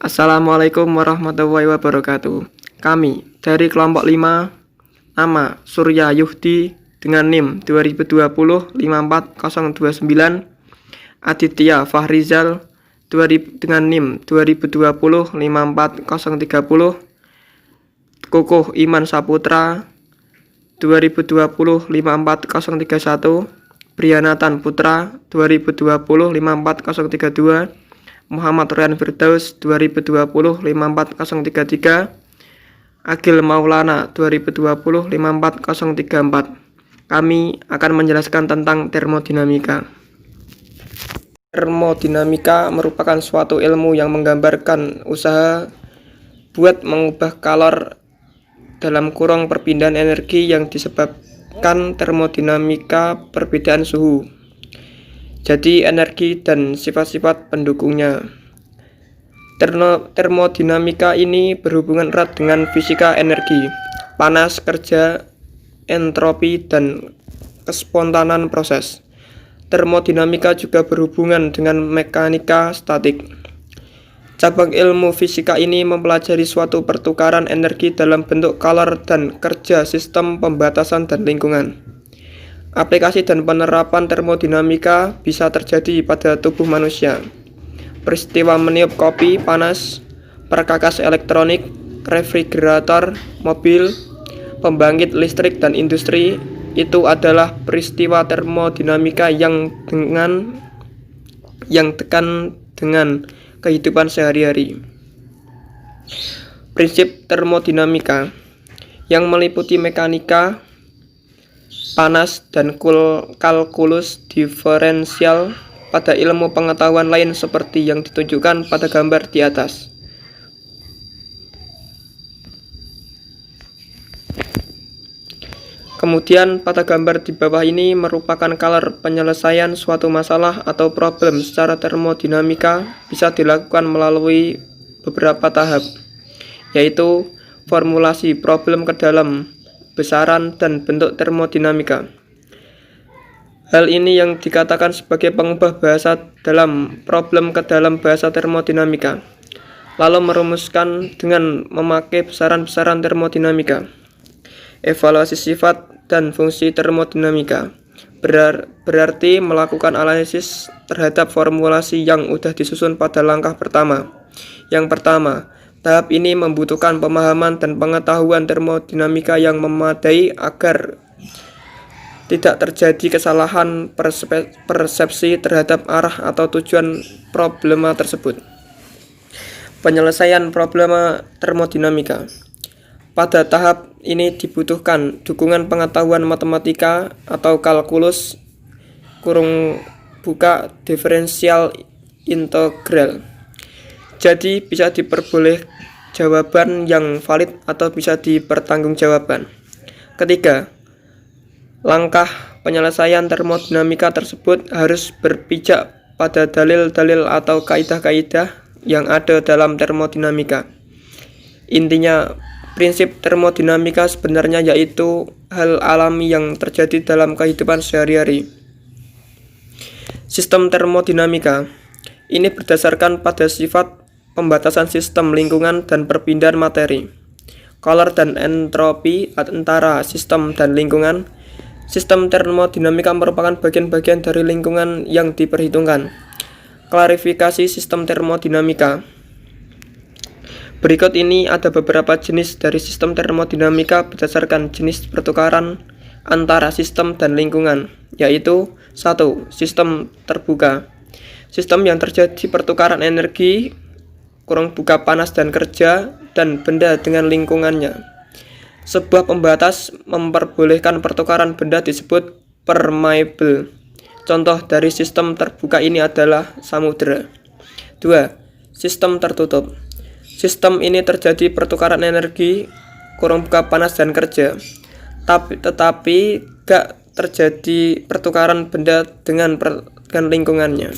Assalamualaikum warahmatullahi wabarakatuh. Kami dari kelompok 5, nama Surya Yuhdi dengan NIM 2020-54029, Aditya Fahrizal dengan NIM 2020-54030, Kukuh Iman Saputra 2020-54031, Brianatan Putra 2020-54032, Muhammad Ryan Firdaus 2020-54033, Agil Maulana 2020-54034. Kami akan menjelaskan tentang termodinamika. Termodinamika merupakan suatu ilmu yang menggambarkan usaha buat mengubah kalor dalam kurung perpindahan energi yang disebabkan termodinamika perbedaan suhu. Jadi energi dan sifat-sifat pendukungnya. Termodinamika ini berhubungan erat dengan fisika energi, panas, kerja, entropi, dan kespontanan proses. Termodinamika juga berhubungan dengan mekanika statik. Cabang ilmu fisika ini mempelajari suatu pertukaran energi dalam bentuk kalor dan kerja sistem pembatasan dan lingkungan. Aplikasi dan penerapan termodinamika bisa terjadi pada tubuh manusia. Peristiwa meniup kopi panas, perkakas elektronik, refrigerator, mobil, pembangkit listrik, dan industri itu adalah peristiwa termodinamika yang dekat dengan kehidupan sehari-hari. Prinsip termodinamika yang meliputi mekanika panas dan kalkulus diferensial pada ilmu pengetahuan lain seperti yang ditunjukkan pada gambar di atas. Kemudian pada gambar di bawah ini merupakan kalor penyelesaian suatu masalah atau problem secara termodinamika bisa dilakukan melalui beberapa tahap, yaitu formulasi problem ke dalam besaran dan bentuk termodinamika. Hal ini yang dikatakan sebagai pengubah bahasa dalam problem ke dalam bahasa termodinamika, lalu merumuskan dengan memakai besaran-besaran termodinamika. Evaluasi sifat dan fungsi termodinamika berarti melakukan analisis terhadap formulasi yang sudah disusun pada langkah pertama. Yang pertama, tahap ini membutuhkan pemahaman dan pengetahuan termodinamika yang memadai agar tidak terjadi kesalahan persepsi terhadap arah atau tujuan problema tersebut. Penyelesaian problema termodinamika. Pada tahap ini dibutuhkan dukungan pengetahuan matematika atau kalkulus (diferensial integral). Jadi bisa diperboleh jawaban yang valid atau bisa dipertanggungjawabkan. Ketiga, langkah penyelesaian termodinamika tersebut harus berpijak pada dalil-dalil atau kaidah-kaidah yang ada dalam termodinamika. Intinya, prinsip termodinamika sebenarnya yaitu hal alami yang terjadi dalam kehidupan sehari-hari. Sistem termodinamika ini berdasarkan pada sifat pembatasan sistem lingkungan dan perpindahan materi, kalor dan entropi antara sistem dan lingkungan. Sistem termodinamika merupakan bagian-bagian dari lingkungan yang diperhitungkan. Klarifikasi sistem termodinamika. Berikut ini ada beberapa jenis dari sistem termodinamika berdasarkan jenis pertukaran antara sistem dan lingkungan, yaitu 1. Sistem terbuka. Sistem yang terjadi pertukaran energi panas dan kerja dan benda dengan lingkungannya. Sebuah pembatas memperbolehkan pertukaran benda disebut permeable. Contoh dari sistem terbuka ini adalah samudera. 2. Sistem tertutup. Sistem ini terjadi pertukaran energi panas dan kerja, tetapi gak terjadi pertukaran benda dengan lingkungannya.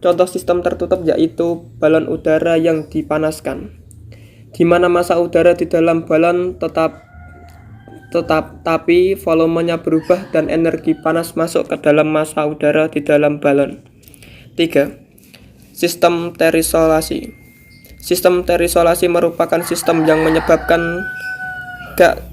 Contoh sistem tertutup yaitu balon udara yang dipanaskan, di mana massa udara di dalam balon tapi volumenya berubah dan energi panas masuk ke dalam massa udara di dalam balon. 3. Sistem terisolasi. Sistem terisolasi merupakan sistem yang menyebabkan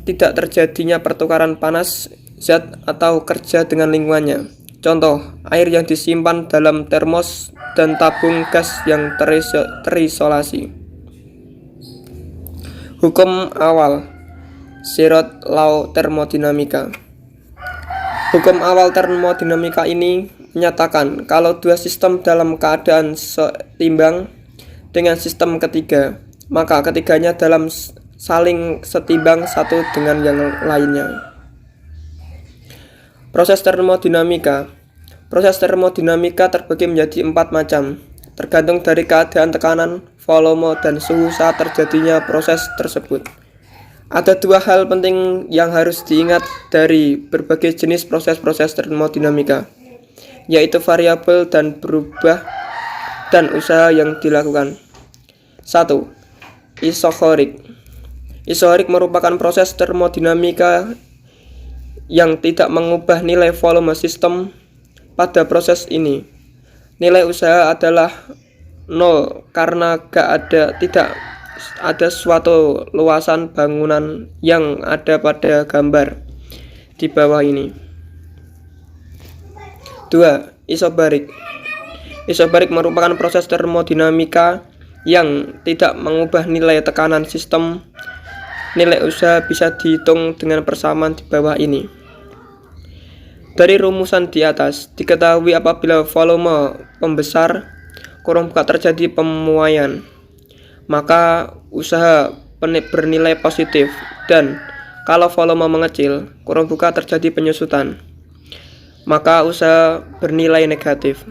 tidak terjadinya pertukaran panas, zat, atau kerja dengan lingkungannya. Contoh, air yang disimpan dalam termos dan tabung gas yang terisolasi. Hukum awal Zeroth Law Termodinamika. Hukum awal termodinamika ini menyatakan kalau dua sistem dalam keadaan seimbang dengan sistem ketiga, maka ketiganya dalam saling setimbang satu dengan yang lainnya. Proses termodinamika. Proses termodinamika terbagi menjadi 4 macam, tergantung dari keadaan tekanan, volume, dan suhu saat terjadinya proses tersebut. Ada 2 hal penting yang harus diingat dari berbagai jenis proses-proses termodinamika, yaitu variabel dan berubah dan usaha yang dilakukan. 1. Isochorik. Isochorik merupakan proses termodinamika yang tidak mengubah nilai volume sistem. Pada proses ini, nilai usaha adalah 0 karena tidak ada suatu luasan bangunan yang ada pada gambar di bawah ini. 2. Isobarik. Isobarik merupakan proses termodinamika yang tidak mengubah nilai tekanan sistem. Nilai usaha bisa dihitung dengan persamaan di bawah ini. Dari rumusan di atas, diketahui apabila volume membesar, terjadi pemuaian, maka usaha bernilai positif, dan kalau volume mengecil, terjadi penyusutan, maka usaha bernilai negatif.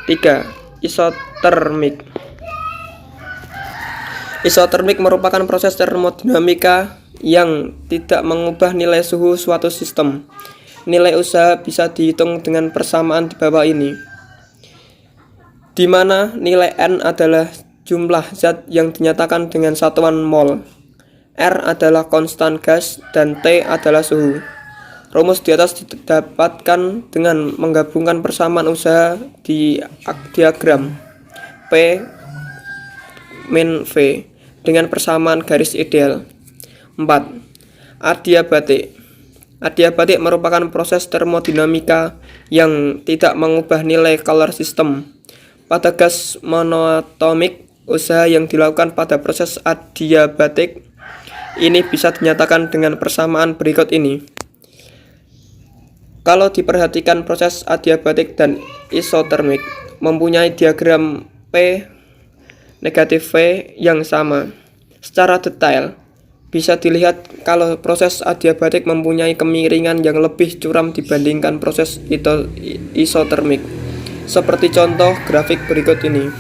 3. Isotermik. Isotermik merupakan proses termodinamika yang tidak mengubah nilai suhu suatu sistem. Nilai usaha bisa dihitung dengan persamaan di bawah ini, di mana nilai N adalah jumlah zat yang dinyatakan dengan satuan mol, R adalah konstan gas, dan T adalah suhu. Rumus di atas didapatkan dengan menggabungkan persamaan usaha di diagram P min V dengan persamaan garis ideal. 4. Adiabatik. Adiabatik merupakan proses termodinamika yang tidak mengubah nilai calor system. Pada gas monoatomik, usaha yang dilakukan pada proses adiabatik ini bisa dinyatakan dengan persamaan berikut ini. Kalau diperhatikan, proses adiabatik dan isotermik mempunyai diagram P negatif V yang sama. Secara detail, bisa dilihat kalau proses adiabatik mempunyai kemiringan yang lebih curam dibandingkan proses isotermik. Seperti contoh grafik berikut ini.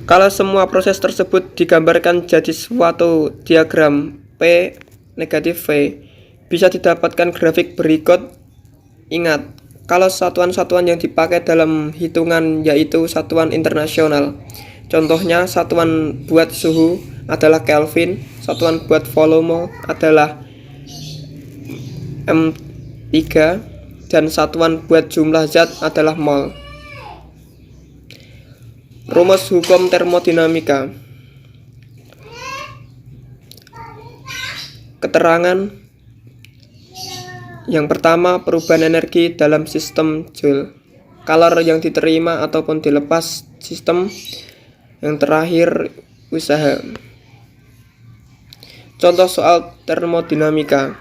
Kalau semua proses tersebut digambarkan jadi suatu diagram P negatif V, bisa didapatkan grafik berikut. Ingat, kalau satuan-satuan yang dipakai dalam hitungan yaitu satuan internasional. Contohnya, satuan buat suhu adalah Kelvin, satuan buat volume adalah M3, dan satuan buat jumlah zat adalah mol. Rumus hukum termodinamika. Keterangan yang pertama, perubahan energi dalam sistem Joule, kalor yang diterima ataupun dilepas sistem. Yang terakhir, usaha. Contoh soal termodinamika.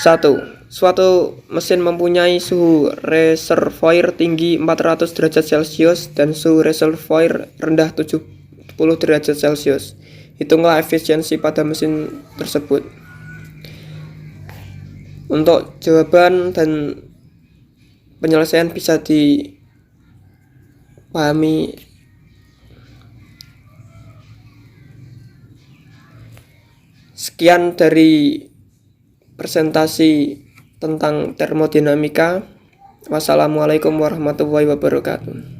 1. Suatu mesin mempunyai suhu reservoir tinggi 400 derajat Celcius dan suhu reservoir rendah 70 derajat Celcius. Hitunglah efisiensi pada mesin tersebut. Untuk jawaban dan penyelesaian bisa dipahami sekian dari presentasi tentang termodinamika. Wassalamualaikum warahmatullahi wabarakatuh.